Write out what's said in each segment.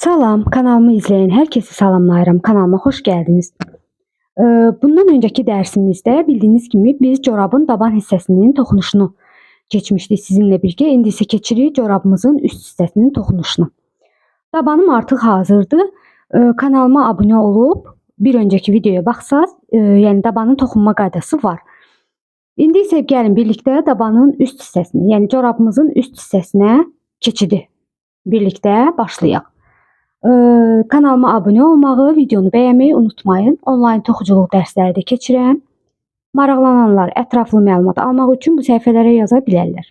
Salam, kanalımı izleyen herkesi salamlayıram. Kanalıma hoş geldiniz. Bundan önceki dersimizde bildiğiniz gibi biz corabın daban hissəsinin toxunuşunu keçmişdik sizinle birlikte. İndi isə keçirik corabımızın üst hissəsinin toxunuşunu. Dabanım artıq hazırdır. Kanalıma abunə olub bir önceki videoya baxsaz, yəni dabanın toxunma qaydası var. İndi isə gəlin birlikte dabanın üst hissəsini, yəni corabımızın üst hissəsinə keçidi birlikte başlayaq. Kanalıma abunə olmağı, videonu bəyənməyi unutmayın. Onlayn toxuculuq dərsləri də keçirəm. Maraqlananlar ətraflı məlumat almaq üçün bu səhifələrə yaza bilərlər.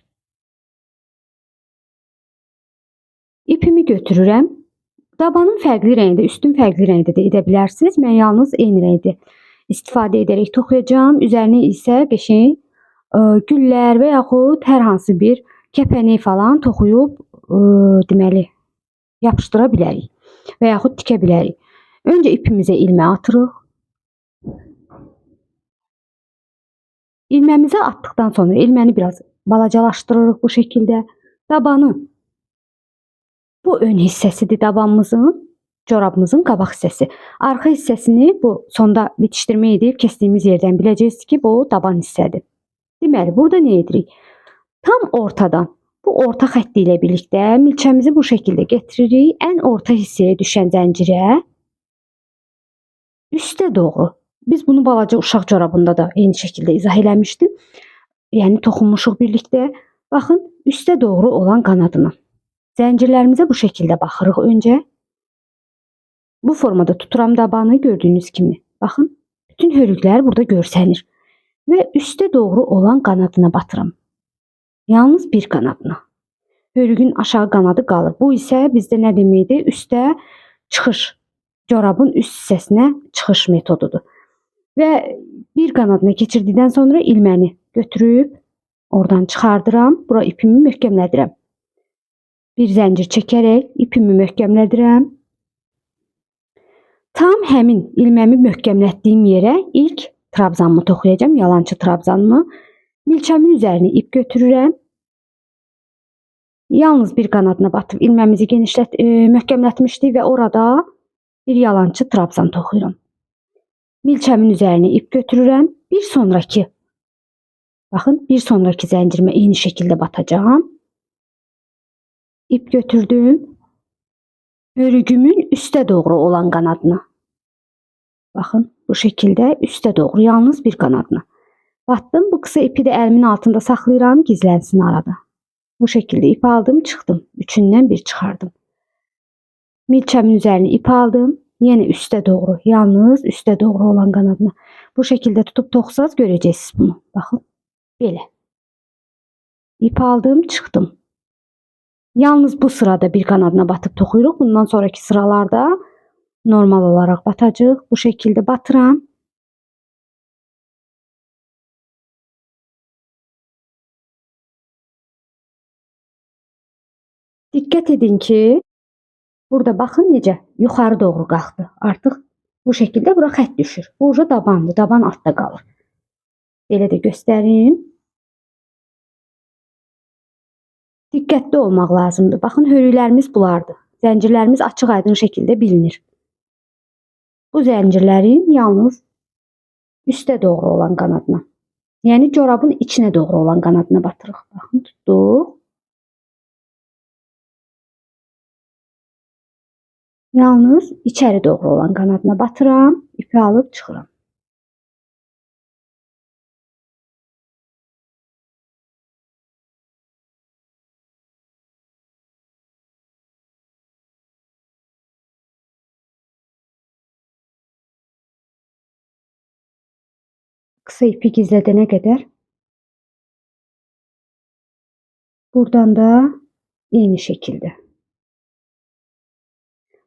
İpimi götürürəm. Dabanın fərqli rəngdə, üstün fərqli rəngdə də edə bilərsiniz. Mən yalnız eyni rəngdə istifadə edərək toxuyacağım. Üzərinə isə qəşəng güllər və yaxud hər hansı bir kəpənək falan toxuyub deməli yapışdıra bilərik və yaxud tikə bilərik. Öncə ipimizə ilmə atırıq. İlməmizi atdıktan sonra ilməni biraz balacalaşdırırıq bu şəkildə. Dabanı bu ön hissəsidir dabanımızın, corabımızın qabaq hissəsi. Arxa hissəsini bu sonda bitişdirmə edib kəsdiyimiz yerdən biləcəksiniz ki, bu daban hissədir. Deməli, burada nə edirik? Tam ortadan bu orta xətti ilə birlikdə milçəmizi bu şəkildə getiririk. Ən orta hissəyə düşən zəncirə üstə doğru. Biz bunu balaca uşaq corabında da eyni şəkildə izah eləmişdim. Yəni toxunmuşuq birlikdə. Baxın, üstə doğru olan qanadına. Zəncirlərimizə bu şəkildə baxırıq öncə. Bu formada tuturam dabanı gördüyünüz kimi. Baxın, bütün hörüklər burada görsənir. Və üstə doğru olan qanadına batıram. Yalnız bir qanadına. Hörüğün aşağı qanadı qalır. Bu isə bizdə nə deməkdir? Üstə çıxış. Corabın üst hissəsinə çıxış metodudur. Və bir qanadına keçirdikdən sonra ilməni götürüb oradan çıxardıram. Bura ipimi möhkəmlədirəm. Bir zəncir çəkərək ipimi möhkəmlədirəm. Tam həmin ilməmi möhkəmlətdiyim yerə ilk trabzanımı toxuyacağım. Yalançı trabzanımı. Milçəmin üzərinə ip götürürəm. Yalnız bir qanadına batıb ilməmizi möhkəmlətmişdik və orada bir yalançı trabzan toxuyuram. Milçəmin üzərinə ip götürürəm. Bir sonraki, baxın, bir sonraki zəncirime eyni şəkildə batacağım. İp götürdüm. Hörüğümün üstə doğru olan qanadına. Baxın, bu şəkildə üstə doğru, yalnız bir qanadına. Battım. Bu kısa ipi də əlimin altında saxlayıram, gizlənsin arada. Bu şəkildə ip aldım, çıxdım. Üçündən bir çıxardım. Milçəmin üzərinə ip aldım. Yenə üstə doğru, yalnız üstə doğru olan qanadına. Bu şəkildə tutub toxsaz görəcəksiniz bunu. Baxın, belə. İp aldım, çıxdım. Yalnız bu sırada bir qanadına batıb toxuyuruq. Bundan sonraki sıralarda normal olaraq batacaq. Bu şəkildə batıram. Diqqət edin ki, burada baxın necə yuxarı doğru qalxdı. Artıq bu şəkildə bura xətt düşür. Bu uca dabandır. Daban altda qalır. Belə də göstərim. Diqqətli olmaq lazımdır. Baxın, hörüklərimiz bulardır. Zəncirlərimiz açıq-aydın şəkildə bilinir. Bu zəncirlərin yalnız üstə doğru olan qanadına. Yəni corabın içinə doğru olan qanadına batırıq. Baxın, tutduq. Yalnız içəri doğru olan qanadına batıram, ipi alıb çıxıram. Kısa ipi gizlədənə qədər buradan da eyni şəkildə.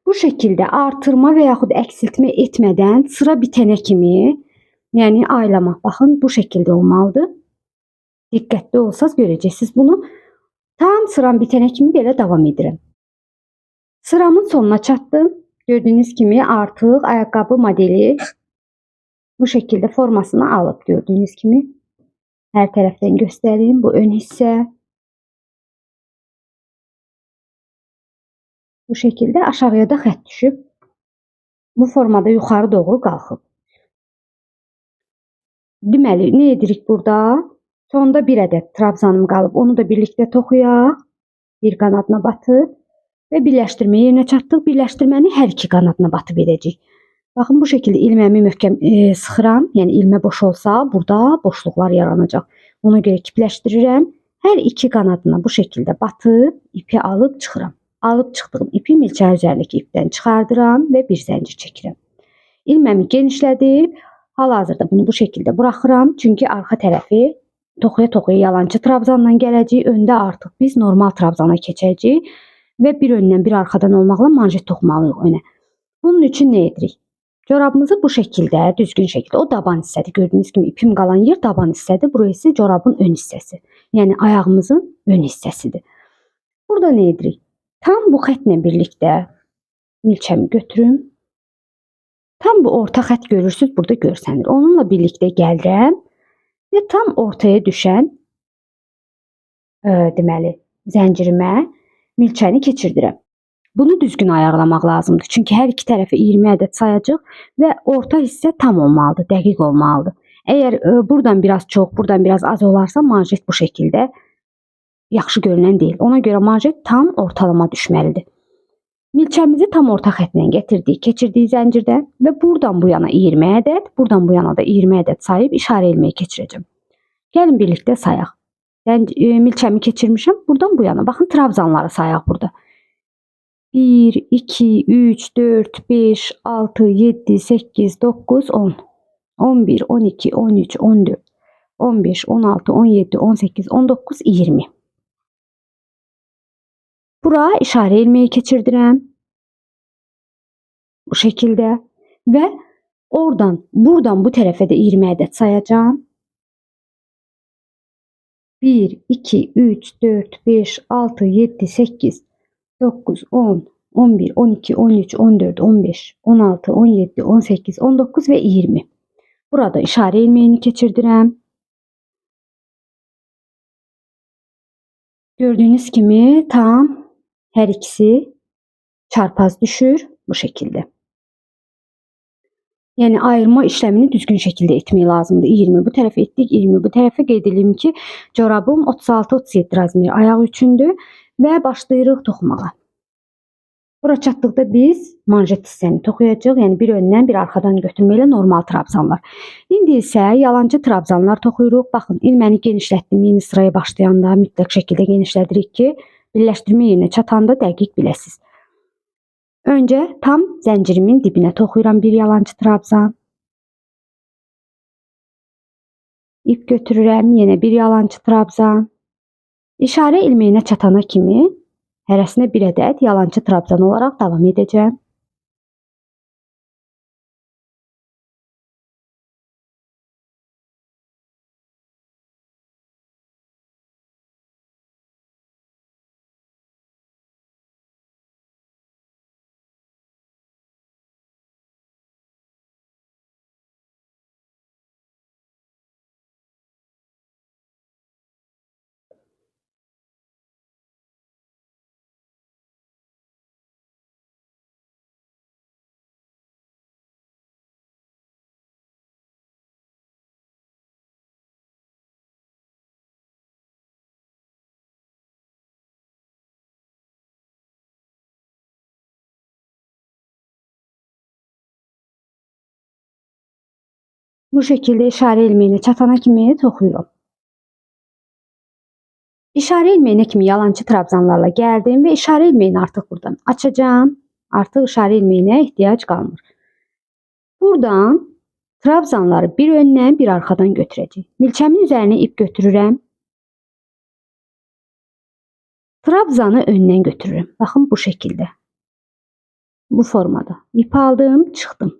Bu şəkildə artırma və yaxud əksiltmə etmədən sıra bitənə kimi, yəni aylama, baxın, bu şəkildə olmalıdır. Diqqətli olsaz görəcəksiniz bunu. Tam sıram bitənə kimi belə davam edirəm. Sıramın sonuna çatdım. Gördüyünüz kimi artıq ayaqqabı modeli bu şəkildə formasını alıb. Gördüyünüz kimi hər tərəfdən göstərim. Bu ön hissə. Bu şekilde aşağıya da xətt düşüb. Bu formada yuxarı doğru qalxıb. Deməli, nə edirik burada? Sonda bir ədəd trabzanım qalıb. Onu da birlikdə toxuyaq. Bir qanadına batıb və birləşdirmə yerinə çatdıq. Birləşdirməni hər iki qanadına batıb edəcəyik. Baxın, bu şəkildə ilməmi möhkəm sıxıram. Yəni ilmə boş olsa, burada boşluqlar yaranacaq. Ona görə kipləşdirirəm. Hər iki qanadına bu şəkildə batıb ipi alıb çıxıram. Alıb çıxdığım ipi milçəyin üzərindəki ipdən çıxardıram və bir zəncir çəkirəm. İlməmi genişlədib hal-hazırda bunu bu şəkildə buraxıram. Çünki arxa tərəfi toxuya-toxuya yalançı trabzanla gələcək. Öndə artıq biz normal trabzana keçəcəyik və bir öndən bir arxadan olmaqla manjet toxumalıyıq önə. Bunun üçün nə edirik? Corabımızı bu şəkildə, düzgün şəkildə, o daban hissədir. Gördüyünüz kimi ipim qalan yer daban hissədir. Burası corabın ön hissəsi. Yəni ayağımızın ön hissəsidir. Burada nə edirik? Tam bu xəttlə birlikdə milçəmi götürüm. Tam bu orta xətt görürsünüz, burada görsənir. Onunla birlikdə gəlirəm və tam ortaya düşən deməli zəncirimə milçəni keçirdirəm. Bunu düzgün ayarlamaq lazımdır. Çünki hər iki tərəfə 20 ədəd sayacaq və orta hissə tam olmalıdır, dəqiq olmalıdır. Əgər buradan biraz çox, buradan biraz az olarsa manjet bu şəkildə yaxşı görünən deyil. Ona görə manjet tam ortalama düşməlidir. Milçəmizi tam orta xəttlə gətirdik, keçirdik zəncirdən və buradan bu yana 20 ədəd, buradan bu yana da 20 ədəd sayıb işarə ilməyi keçirəcəm. Gəlin birlikdə sayaq. Milçəmi keçirmişəm, buradan bu yana. Baxın, trabzanları sayaq burada. 1, 2, 3, 4, 5, 6, 7, 8, 9, 10, 11, 12, 13, 14, 15, 16, 17, 18, 19, 20. Bura işarə ilmeği keçirdirəm. Bu şəkildə və buradan bu tərəfə də 20 ədəd sayacağım. 1, 2, 3, 4, 5, 6, 7, 8, 9, 10, 11, 12, 13, 14, 15, 16, 17, 18, 19 və 20. Burada işarə ilmeğini keçirdirəm. Gördüyünüz kimi tam hər ikisi çarpaz düşür bu şəkildə. Yəni ayırma işləmini düzgün şəkildə etmək lazımdır. 20 bu tərəfə etdik, 20 bu tərəfə. Qeyd edeyim ki, corabım 36-37 razmeri ayaq üçündür və başlayırıq toxumağa. Bura çatdıqda biz manjet hissəni toxuyacağıq. Yəni bir öndən bir arxadan götürməklə normal trabzanlar. İndi isə yalancı trabzanlar toxuyuruq. Baxın, ilməni genişlətdim. Yeni sıraya başlayanda mütləq şəkildə genişlədirik ki, birləşdirmə yerinə çatanda dəqiq biləsiniz. Öncə tam zəncirimin dibinə toxuyuram bir yalancı trabzan. İp götürürəm, yenə bir yalancı trabzan. İşarə ilməyinə çatana kimi hərəsinə bir ədəd yalancı trabzan olaraq davam edəcəm. Bu şəkildə işarə ilməyinə çatana kimi toxuyuram. İşarə ilməyinə kimi yalancı trabzanlarla gəldim və işarə ilməyini artıq buradan açacağım. Artıq işarə ilməyinə ehtiyac qalmır. Buradan trabzanları bir öndən bir arxadan götürəcəyik. Milçəmin üzərinə ip götürürəm. Trabzanı öndən götürürəm. Baxın, bu şəkildə. Bu formada. İp aldım, çıxdım.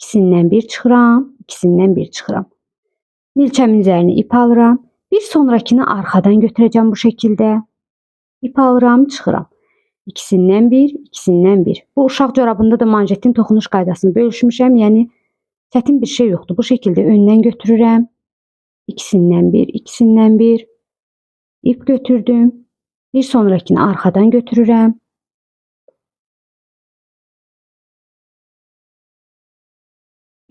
İkisindən bir çıxıram, ikisindən bir çıxıram. Milçəmin üzərinə ip alıram. Bir sonrakini arxadan götürəcəm bu şəkildə. İp alıram, çıxıram. İkisindən bir, ikisindən bir. Bu uşaq corabında da manjetin toxunuş qaydasını bölüşmüşəm. Yəni çətin bir şey yoxdur. Bu şəkildə öndən götürürəm. İkisindən bir, ikisindən bir. İp götürdüm. Bir sonrakini arxadan götürürəm.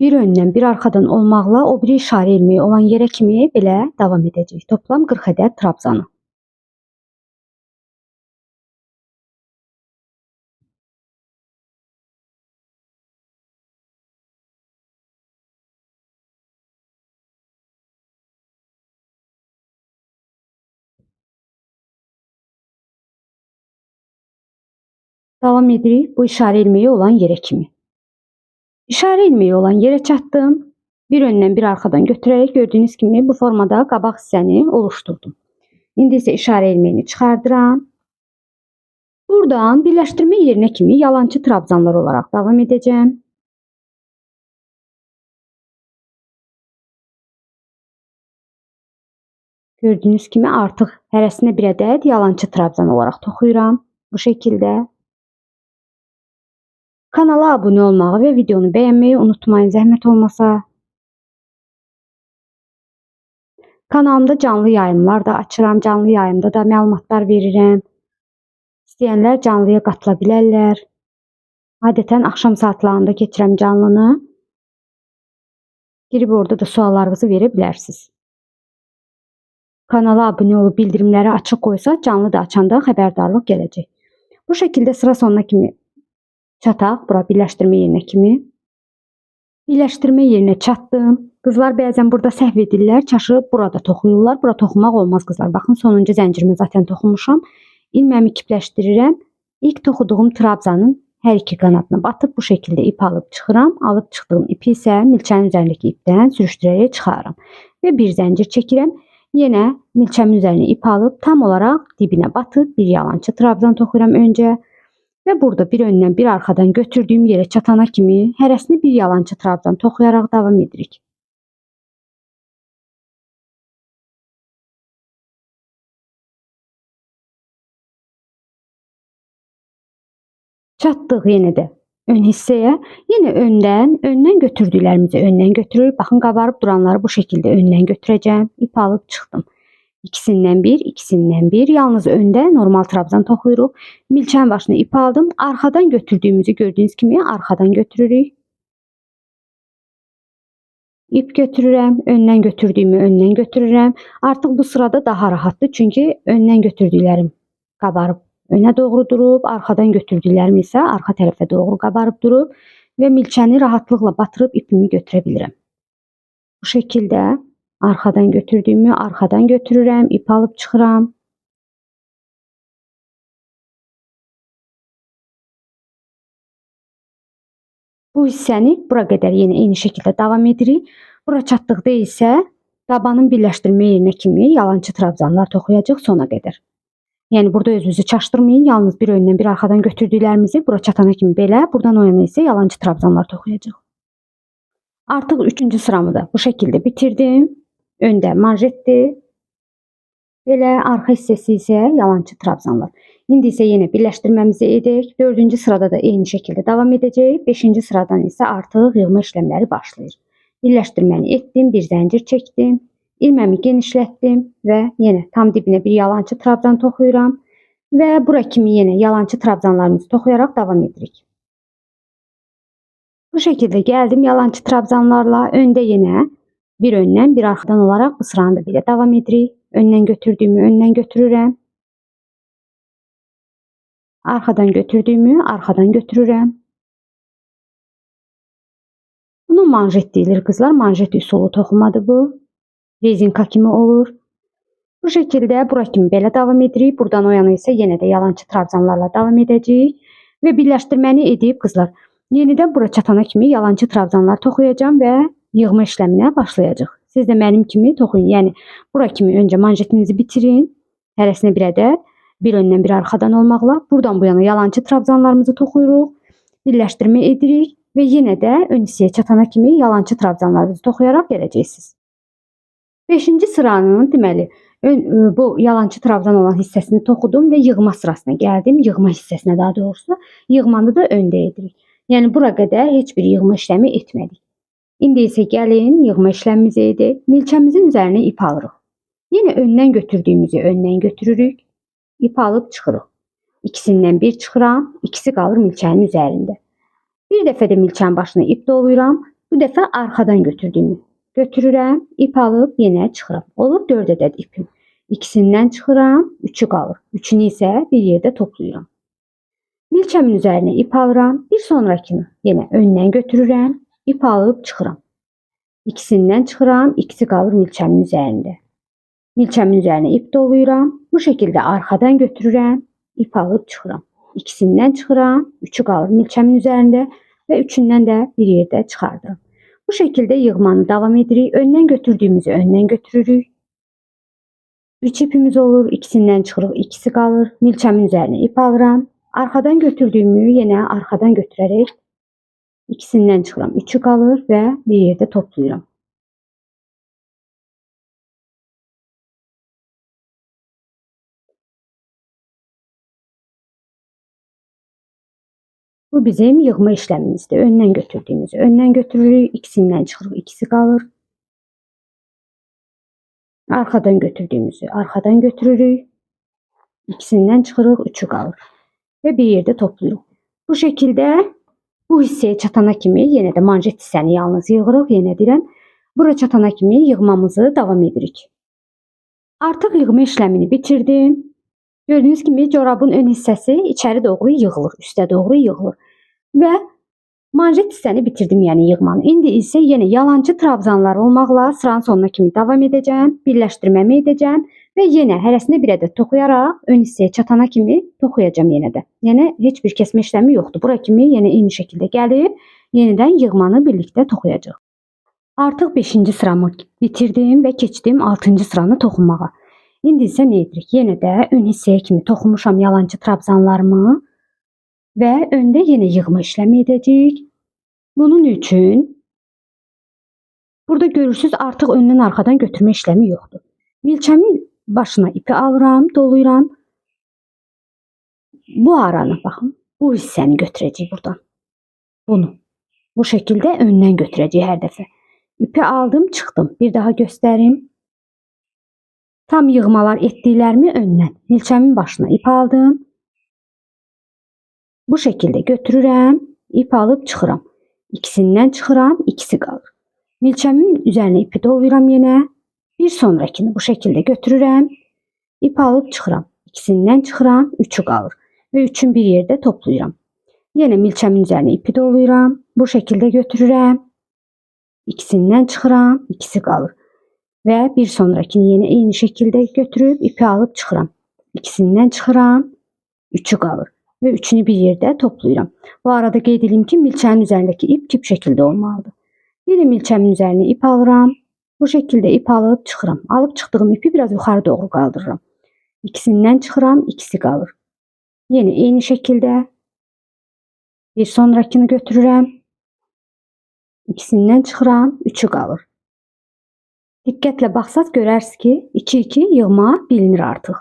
Bir öndən bir arxadan olmaqla o biri işarə ilmeği olan yerə kimi belə davam edəcək. Toplam 40 ədəd trabzanı. Davam edirik bu işarə ilmeği olan yerə kimi. İşarə ilmeği olan yerə çatdım. Bir öndən bir arxadan götürərək gördüyünüz kimi bu formada qabaq hissəni oluşturdum. İndi isə işarə ilmeğini çıxardıram. Buradan birləşdirmə yerinə kimi yalançı trabzanlar olaraq davam edəcəm. Gördüyünüz kimi artıq hərəsinə bir ədəd yalançı trabzan olaraq toxuyuram. Bu şəkildə. Kanala abunə olmağı və videonu bəyənməyi unutmayın, zəhmət olmasa. Kanalımda canlı yayımlar da açıram. Canlı yayımda da məlumatlar verirəm. İstəyənlər canlıya qatıla bilərlər. Adətən axşam saatlarında keçirəm canlını. Girib orada da suallarınızı verə bilərsiniz. Kanala abunə olub bildirimləri açıq qoysa canlı da açanda xəbərdarlıq gələcək. Bu şəkildə sıra sonuna kimi çataq. Bura birləşdirmə yerinə kimi. Birləşdirmə yerinə çatdım. Qızlar bəzən burada səhv edirlər. Çaşıb burada toxuyurlar. Bura toxumaq olmaz qızlar. Baxın sonuncu zəncirimi zaten toxumuşam. İlməmi kipləşdirirəm. İlk toxuduğum trabzanın hər iki qanadına batıb bu şəkildə ip alıb çıxıram. Alıb çıxdığım ipi isə milçənin üzərindəki ipdən sürüşdürərək çıxarıram. Və bir zəncir çəkirəm. Yenə milçəmin üzərinə ip alıb tam olaraq dibinə batıb bir yalançı trabzan toxuyuram öncə. Və burada bir öndən bir arxadan götürdüyüm yerə çatana kimi hərəsini bir yalançı trabzan toxuyaraq davam edirik. Çatdıq yenə də ön hissəyə. Yenə öndən götürdüklərimizi öndən götürürük. Baxın qabarıb duranları bu şəkildə öndən götürəcəm. İp alıb çıxdım. İkisindən bir. Yalnız öndə normal trabzan toxuyuruq. Milçənin başına ip aldım. Arxadan götürdüyümüzü gördüyünüz kimi arxadan götürürük. İp götürürəm. Öndən götürdüyümü öndən götürürəm. Artıq bu sırada daha rahatdır. Çünki öndən götürdüklərim qabarıb önə doğru durub, arxadan götürdüklərim isə arxa tərəfə doğru qabarıb durub və milçəni rahatlıqla batırıb ipimi götürə bilirəm. Bu şəkildə arxadan götürdüyümü arxadan götürürəm, ip alıb çıxıram. Bu hissəni bura qədər yenə eyni şəkildə davam edirik. Bura çatdıqda isə dabanın birləşdirmə yerinə kimi yalançı trabzanlar toxuyacaq sona qədər. Yəni burada özünüzü çaşdırmayın. Yalnız bir öndən bir arxadan götürdüklərimizi bura çatana kimi belə, buradan o yana isə yalançı trabzanlar toxuyacaq. Artıq 3-cü sıramı da bu şəkildə bitirdim. Öndə manjetdir. Belə arxa hissəsi isə yalançı trabzanlar. İndi isə yenə birləşdirməmizi edək. 4-cü sırada da eyni şəkildə davam edəcək. 5-ci sıradan isə artıq yığma işləmləri başlayır. Birləşdirməni etdim, bir zəncir çəkdim. İlməmi genişlətdim və yenə tam dibinə bir yalançı trabzan toxuyuram və bura kimi yenə yalançı trabzanlarımızı toxuyaraq davam edirik. Bu şəkildə gəldim yalançı trabzanlarla. Öndə yenə bir öndən bir arxadan olaraq bu sıranı da belə davam edirik. Öndən götürdüyümü öndən götürürəm. Arxadan götürdüyümü arxadan götürürəm. Bunun manjet deyilir qızlar. Manjet üsulu toxumadır bu. Rezinka kimi olur. Bu şəkildə bura kimi belə davam edirik. Buradan o yana isə yenə də yalançı trabzanlarla davam edəcəyik. Və birləşdirməni edib qızlar. Yenidən bura çatana kimi yalançı trabzanlar toxuyacağım və yığma işləminə başlayacaq. Siz də mənim kimi toxuyun. Yəni bura kimi öncə manjetinizi bitirin. Hərəsinə bir ədəd. Bir öndən bir arxadan olmaqla. Buradan bu yana yalançı trabzanlarımızı toxuyuruq. Birləşdirmə edirik. Və yenə də ön hissəyə çatana kimi yalançı trabzanlarınızı toxuyaraq gələcəksiniz. 5-ci sıranın deməli bu yalançı trabzan olan hissəsini toxudum və yığma sırasına gəldim. Yığma hissəsinə daha doğrusu. Yığmanı da öndə edirik. Yəni bura qədər heç bir yığma işləmi etmədik. İndi isə gəlin yığma işləmimizi edək. Milçəmizin üzərinə ip alırıq. Yenə öndən götürdüyümüzü öndən götürürük. İp alıb çıxırıq. İkisindən bir çıxıram. İkisi qalır milçənin üzərində. Bir dəfə də milçənin başına ip doluyuram. Bu dəfə arxadan götürdüyümü götürürəm, ip alıb yenə çıxıram. Olur 4 ədəd ipim. İkisindən çıxıram, 3'ü qalır. 3'ünü isə bir yerdə toplayıram. Milçəmin üzərinə ip alıram, bir sonrakını yenə öndən götürürəm, ip alıb çıxıram. İkisindən çıxıram, ikisi qalır milçəmin üzərində. Milçəmin üzərinə ip doluyuram. Bu şəkildə arxadan götürürəm, ip alıb çıxıram. İkisindən çıxıram, 3'ü qalır milçəmin üzərində və 3'ündən də bir yerdə çıxardıram. Bu şəkildə yığmanı davam edirik. Öndən götürdüyümüzü öndən götürürük. 3 ipimiz olur, ikisindən çıxırıq, ikisi qalır. Milçəmin üzərinə ip alıram. Arxadan götürdüyümü yenə arxadan götürərək ikisindən çıxıram, 3'ü qalır və bir yerdə toplayıram. Bu bizim yığma işləmimizdir. Öndən götürdüyümüzü öndən götürürük, ikisindən çıxırıq, ikisi qalır. Arxadan götürdüyümüzü arxadan götürürük, ikisindən çıxırıq, 3'ü qalır və bir yerdə toplayırıq. Bu şəkildə bu hissəyə çatana kimi yenə də manşet hissəni yalnız yığırıq. Yenə deyirəm, bura çatana kimi yığmamızı davam edirik. Artıq yığma işləmini bitirdim. Gördüyünüz kimi corabın ön hissəsi içəri doğru yığılır, üstə doğru yığılır. Və manşet hissəni bitirdim, yəni yığmanı. İndi isə yenə yalancı trabzanlar olmaqla sıranın sonuna kimi davam edəcəm, birləşdirməmi edəcəm və yenə hərəsinə bir ədəd toxuyaraq ön hissəyə çatana kimi toxuyacağam yenə də. Yəni heç bir kəsmə işləmi yoxdur. Bura kimi yenə eyni şəkildə gəlib yenidən yığmanı birlikdə toxuyacağıq. Artıq 5-ci sıramı bitirdim və keçdim 6-cı sıranı toxunmağa. İndi isə nə edirik? Yenə də ön hissəyə kimi toxumuşam yalancı trabzanlarımı və öndə yenə yığma işləmi edəcəyik. Bunun üçün burada görürsünüz artıq öndən arxadan götürmə işləmi yoxdur. Milçəmin başına ipi alıram, doluyuram. Bu aranı baxın, bu hissəni götürəcəyik buradan. Bunu bu şəkildə öndən götürəcəyik hər dəfə. İpi aldım, çıxdım. Bir daha göstərim. Tam yığmalar etdiklərimi öndən milçəmin başına ip aldım. Bu şəkildə götürürəm, ip alıb çıxıram. İkisindən çıxıram, ikisi qalır. Milçəmin üzərinə ipi doluyuram yenə. Bir sonrakini bu şəkildə götürürəm, ip alıb çıxıram. İkisindən çıxıram, 3'ü qalır və 3'ün bir yerdə toplayıram. Yenə milçəmin üzərinə ipi doluyuram, bu şəkildə götürürəm. İkisindən çıxıram, ikisi qalır. Və bir sonrakini yenə eyni şəkildə götürüb ipi alıb çıxıram. İkisindən çıxıram, 3'ü qalır və 3'ünü bir yerdə toplayıram. Bu arada qeyd edeyim ki, milçənin üzərindəki ip kip şəkildə olmalıdır. Yine milçəmin üzərinə ip alıram. Bu şəkildə ip alıb çıxıram. Alıb çıxdığım ipi biraz yuxarı doğru qaldırıram. İkisindən çıxıram, ikisi qalır. Yenə eyni şəkildə bir sonrakini götürürəm. İkisindən çıxıram, 3'ü qalır. Diqqətlə baxsaz görərsiniz ki, 2-2 yığma bilinir artıq.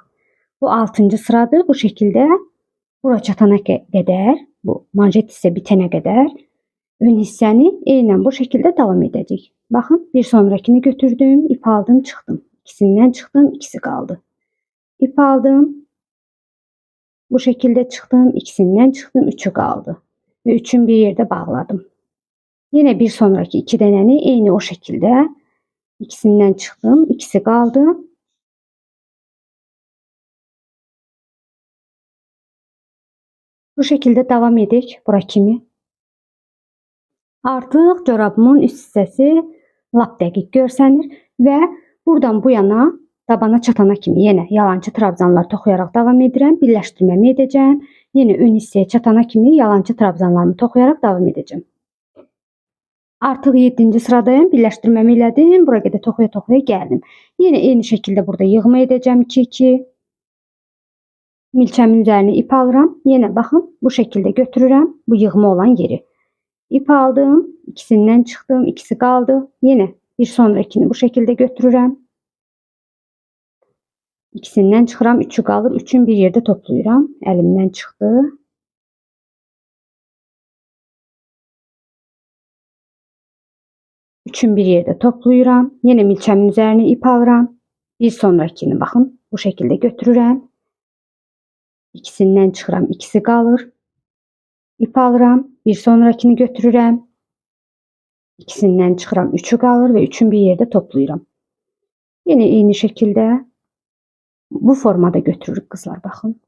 Bu 6-cı sıradır. Bu şəkildə bura çatana qədər, bu manşet hissə bitənə qədər ön hissəni eynən bu şəkildə davam edəcək. Baxın, bir sonrakini götürdüm, ip aldım, çıxdım. İkisindən çıxdım, ikisi qaldı. İp aldım, bu şəkildə çıxdım, ikisindən çıxdım, 3'ü qaldı. Və 3'ün bir yerdə bağladım. Yine bir sonraki 2 dənəni eyni o şəkildə ikisindən çıxdım, ikisi qaldı. Bu şəkildə davam edik bura kimi. Artıq corabımın üst hissəsi lap dəqiq görsənir və buradan bu yana tabana çatana kimi yenə yalancı trabzanlar toxuyaraq davam edirəm, birləşdirməmi edəcəm. Yenə ön hissəyə çatana kimi yalancı trabzanlarımı toxuyaraq davam edəcəm. Artıq 7-ci sıradayım, birləşdirməmi elədim, bura qədər toxuya gəldim. Yenə eyni şəkildə burada yığma edəcəm 2-2. Milçəmin üzərinə ip alıram. Yenə baxın, bu şəkildə götürürəm bu yığma olan yeri. İp aldım, ikisindən çıxdım, ikisi qaldı. Yenə bir sonrakini bu şəkildə götürürəm. İkisindən çıxıram, 3'ü qalır. 3'ün bir yerdə toplayıram. Əlimdən çıxdı. Üçün bir yerdə toplayıram. Yenə milçəmin üzərinə ip alıram. Bir sonrakini baxın, bu şəkildə götürürəm. İkisindən çıxıram, ikisi qalır. İp alıram, bir sonrakini götürürəm. İkisindən çıxıram, 3'ü qalır və 3'ün bir yerdə toplayıram. Yine eyni şəkildə bu formada götürürük qızlar, baxın.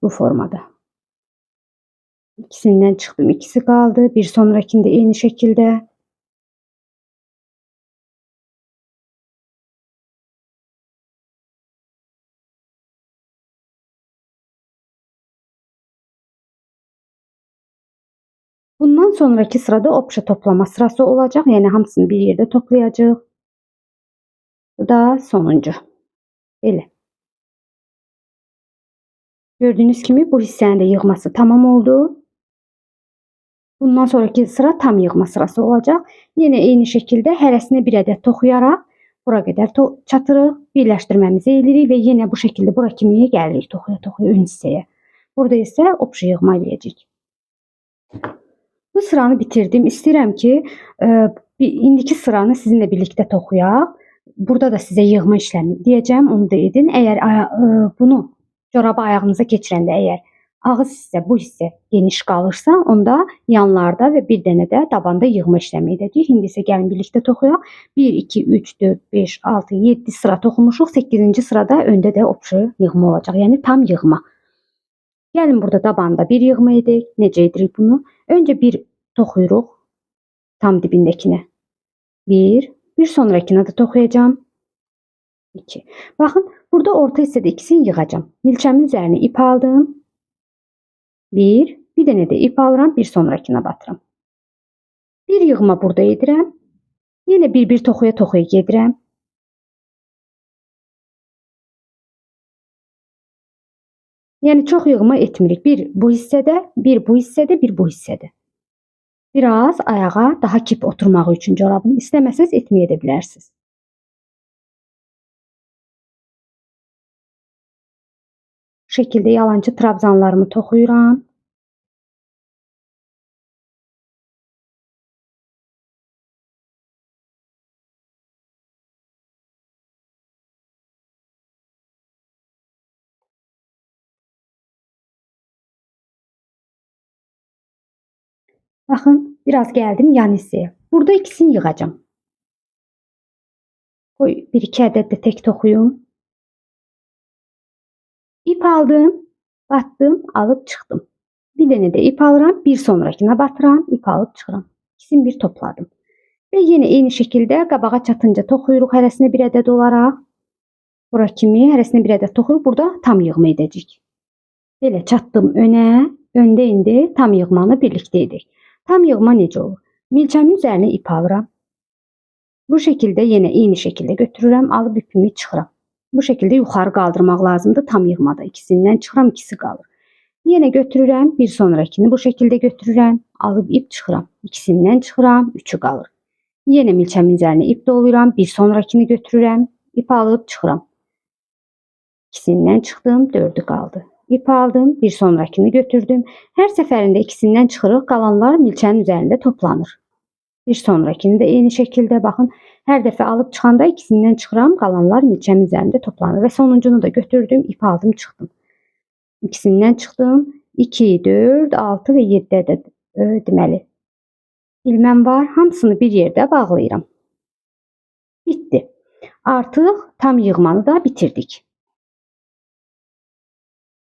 Bu formada. İkisindən çıxdım, ikisi qaldı. Bir sonrakinde eyni şəkildə. Bundan sonraki sırada obşa toplama sırası olacak. Yani hamısını bir yerde toplayacağıq. Bu da sonuncu. Belə. Gördüğünüz kimi bu hissənin də yığması tamam oldu. Bundan sonraki sıra tam yığma sırası olacaq. Yine eyni şəkildə hərəsinə bir ədəd toxuyaraq bura qədər çatırıq. Birləşdirməmizi eləyirik və yenə bu şəkildə bura kimi gəlirik toxuya ön hissəyə. Burada isə obşa yığma eləyəcəyik. Bu sıranı bitirdim. İstəyirəm ki, indiki sıranı sizinlə birlikdə toxuyaq. Burada da sizə yığma işləmi deyəcəm, onu da edin. Əgər bunu çorabı ayağınıza keçirəndə əgər ağız hissə, bu hissə geniş qalırsa, onda yanlarda və bir dənə də dabanda yığma işləmi edəcəyik. İndi isə gəlin birlikdə toxuyaq. 1, 2, 3, 4, 5, 6, 7 sıra toxumuşuq. 8-ci sırada öndə də obşa yığma olacaq. Yəni tam yığma. Gəlin burada dabanda bir yığma edək. Necə edirik bunu? Öncə bir toxuyuruq tam dibindəkinə. Bir sonrakine de toxuyacağım. 2. Baxın, burada orta hissədə ikisini yığacağım. Milçəmin üzərinə ip aldım. Bir dənə də ip alıram, bir sonrakine batıram. Bir yığma burada edirəm. Yenə bir toxuya gedirəm. Yəni çox yığma etmirik. Bir bu hissədə, bir bu hissədə, bir bu hissədə. Biraz ayağa daha kip oturmağı üçün corabını istəməsəz etməyə də bilərsiniz. Bu şekilde yalancı trabzanlarımı toxuyuram. Baxın, biraz geldim yan hissəyə. Burada ikisini yığacağım. Qoy 1-2 ədəd də tək toxuyum. İp aldım, battım, alıp çıxdım. Bir dənə də ip alıram, bir sonrakine batıram, ip alıp çıxıram. İkisini bir topladım. Və yenə eyni şəkildə qabağa çatınca toxuyuruq hərəsinə bir ədəd olaraq. Bura kimi hərəsinə bir ədəd toxuyuruq, burada tam yığma edəcəyik. Belə çatdım önə, öndə indi tam yığmanı birlikdə edək. Tam yığma necə olur? Milçəmin üzərinə ip alıram. Bu şekilde yine eyni şekilde götürürəm, alıp ipimi çıxıram. Bu şekilde yuxarı qaldırmaq lazımdır tam yığmada. İkisindən çıxıram, ikisi qalır. Yine götürürəm, bir sonrakini bu şekilde götürürəm, alıp ip çıxıram. İkisindən çıxıram, 3'ü qalır. Yine milçəmin üzərinə ip dolayıram, bir sonrakini götürürəm, ip alıp çıxıram. İkisindən çıxdım, 4'ü qaldı. İp aldım, bir sonrakini götürdüm. Hər səfərində ikisindən çıxırıq, qalanlar milçənin üzərində toplanır. Bir sonrakini de eyni şekilde bakın her defa alıp çıxanda ikisindən çıxıram, qalanlar milçəmin üzərində toplanır və sonuncunu da götürdüm, ip aldım, çıxdım. İkisindən çıxdım, 2, 4, 6 və 7 ədəd deməli ilməm var. Hamısını bir yerdə bağlayıram. Bitdi. Artıq tam yığmanı da bitirdik.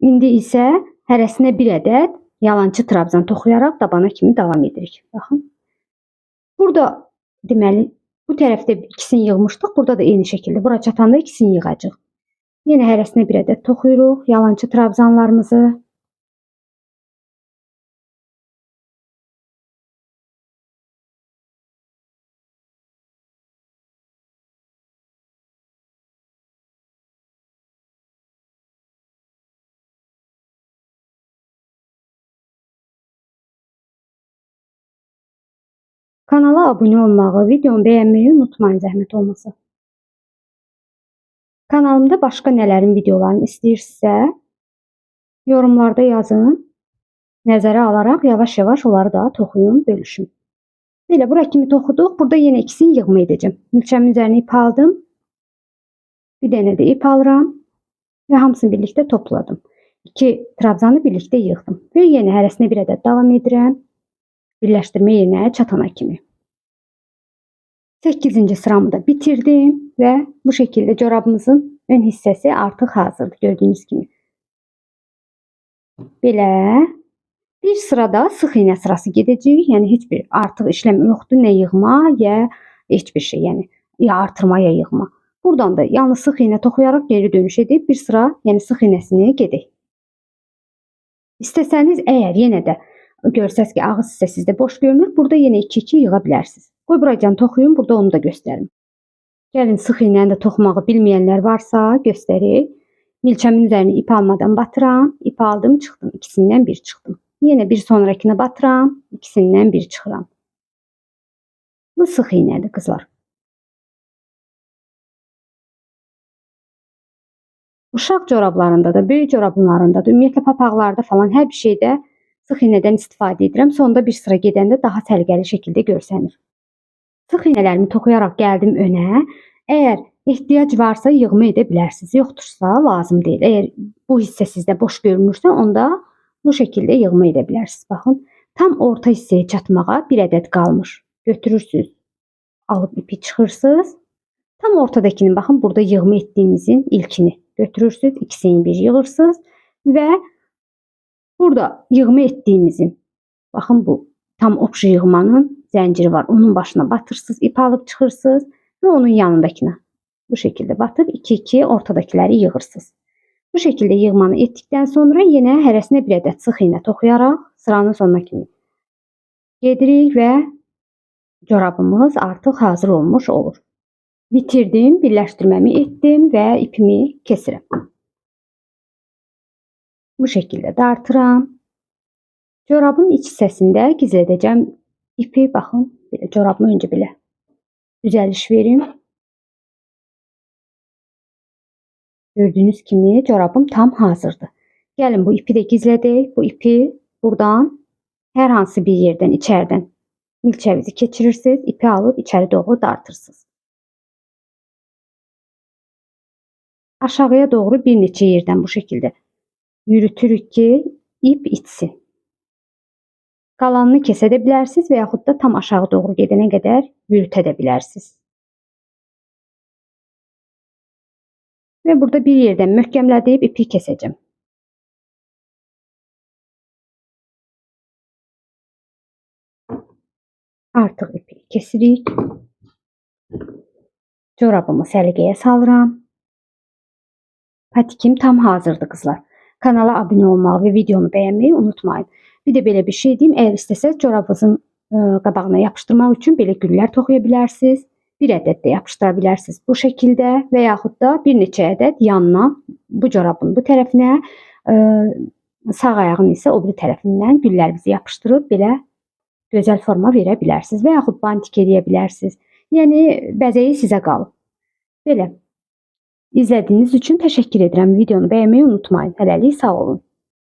İndi isə hərəsinə bir ədəd yalançı trabzan toxuyaraq dabana kimi davam edirik. Baxın. Burada deməli bu tərəfdə ikisini yığmışdıq. Burada da eyni şəkildə bura çatanda ikisini yığacağıq. Yenə hərəsinə bir ədəd toxuyuruq yalançı trabzanlarımızı. Kanala abunə olmağı, videomu bəyənməyi unutmayın zəhmət olmasa. Kanalımda başqa nələrin videolarını istəyirsinizsə, yorumlarda yazın. Nəzərə alaraq yavaş-yavaş onları da toxuyun, bölüşün. Belə bura kimi toxuduq. Burada yenə ikisini yığma edəcəm. Milçəmin üzərinə ip aldım. Bir dənə də ip alıram və hamısını birlikdə topladım. 2 trabzanı birlikdə yığdım və yenə hərəsinə bir ədəd davam edirəm. Birləşdirmə yerinə çatana kimi. 8-ci sıramı da bitirdim ve bu şekilde corabımızın ön hissəsi artıq hazırdır. Gördüyünüz kimi. Belə bir sırada sıx iğnə sırası gedəcək. Yəni heç bir artıq işlem yoxdur. Nə yığma, ya heç bir şey. Yəni ya artırma, ya yığma. Buradan da yalnız sıx iğnə toxuyaraq geri dönüş edib bir sıra, yəni sıx iğnəsini gedək. İstəsəniz əgər yenə də görsəz ki, ağız hissəsizdə boş görünür, burada yenə 2-2 yığa bilərsiniz. Qoy buracan toxuyun, burada onu da göstərim. Gəlin sıx iğnəni də toxumağı bilməyənlər varsa göstərik. Milçəmin üzərini ip almadan batıram, ip aldım, çıxdım, ikisindən bir çıxdım. Yenə bir sonrakına batıram, ikisindən bir çıxıram. Bu sıx iğnədir qızlar. Uşaq corablarında da, böyük corablarında da, ümumiyyətlə papaqlarda falan hər bir şeydə sıx iğnədən istifadə edirəm. Sonda bir sıra gedəndə daha səliqəli şəkildə görsənir. Sıx iğnələrimi toxuyaraq gəldim önə. Əgər ehtiyac varsa yığma edə bilərsiniz. Yoxdursa lazım deyil. Əgər bu hissə sizdə boş görünürsə, onda bu şəkildə yığma edə bilərsiniz. Baxın, tam orta hissəyə çatmağa bir ədəd qalmış. Götürürsünüz, alıb ipi çıxırsınız. Tam ortadakini baxın, burada yığma etdiyimizin ilkini götürürsünüz, ikisini bir yığırsınız və burada yığma etdiyimizin, baxın bu tam obje yığmanın zənciri var. Onun başına batırsınız, ip alıb çıxırsınız və onun yanındakına bu şəkildə batıb 2-2 ortadakiləri yığırsınız. Bu şəkildə yığmanı etdikdən sonra yenə hərəsinə bir ədəd sıx iğnə toxuyaraq sıranın sonuna kimi gedirik və corabımız artıq hazır olmuş olur. Bitirdim, birləşdirməmi etdim və ipimi kəsirəm. Bu şəkildə dartıram. Corabın iç hissəsində gizlədəcəm ipi. Baxın, belə corabımı öncə belə düzəliş verim. Gördüyünüz kimi corabım tam hazırdır. Gəlin bu ipi də gizlədək. Bu ipi buradan hər hansı bir yerdən, içərdən milçəvizi keçirirsiniz. İpi alıb içəri doğru dartırsınız. Aşağıya doğru bir neçə yerdən bu şəkildə yürütürük ki, ip itsin. Qalanını kəsə də bilərsiniz və yaxud da tam aşağı doğru gedənə qədər yürütə də bilərsiniz. Və burada bir yerdən möhkəmlədib ipi kəsəcəm. Artıq ipi kesirik. Corabımı səliqəyə salıram. Patikim tam hazırdır qızlar. Kanala abunə olmağı və videonu bəyənməyi unutmayın. Bir də belə bir şey deyim, əgər istəsəz corabınızın qabağına yapışdırmaq üçün belə güllər toxuya bilərsiniz. Bir ədəd də yapışdıra bilərsiniz bu şəkildə və yaxud da bir neçə ədəd yanına bu corabın bu tərəfinə, sağ ayağın isə o biri tərəfindən güllərinizi yapışdırıb belə gözəl forma verə bilərsiniz və yaxud bantik edə bilərsiniz. Yəni bəzəyi sizə qalıb. Belə. İzlədiyiniz üçün təşəkkür edirəm. Videonu bəyənməyi unutmayın. Hələlik sağ olun.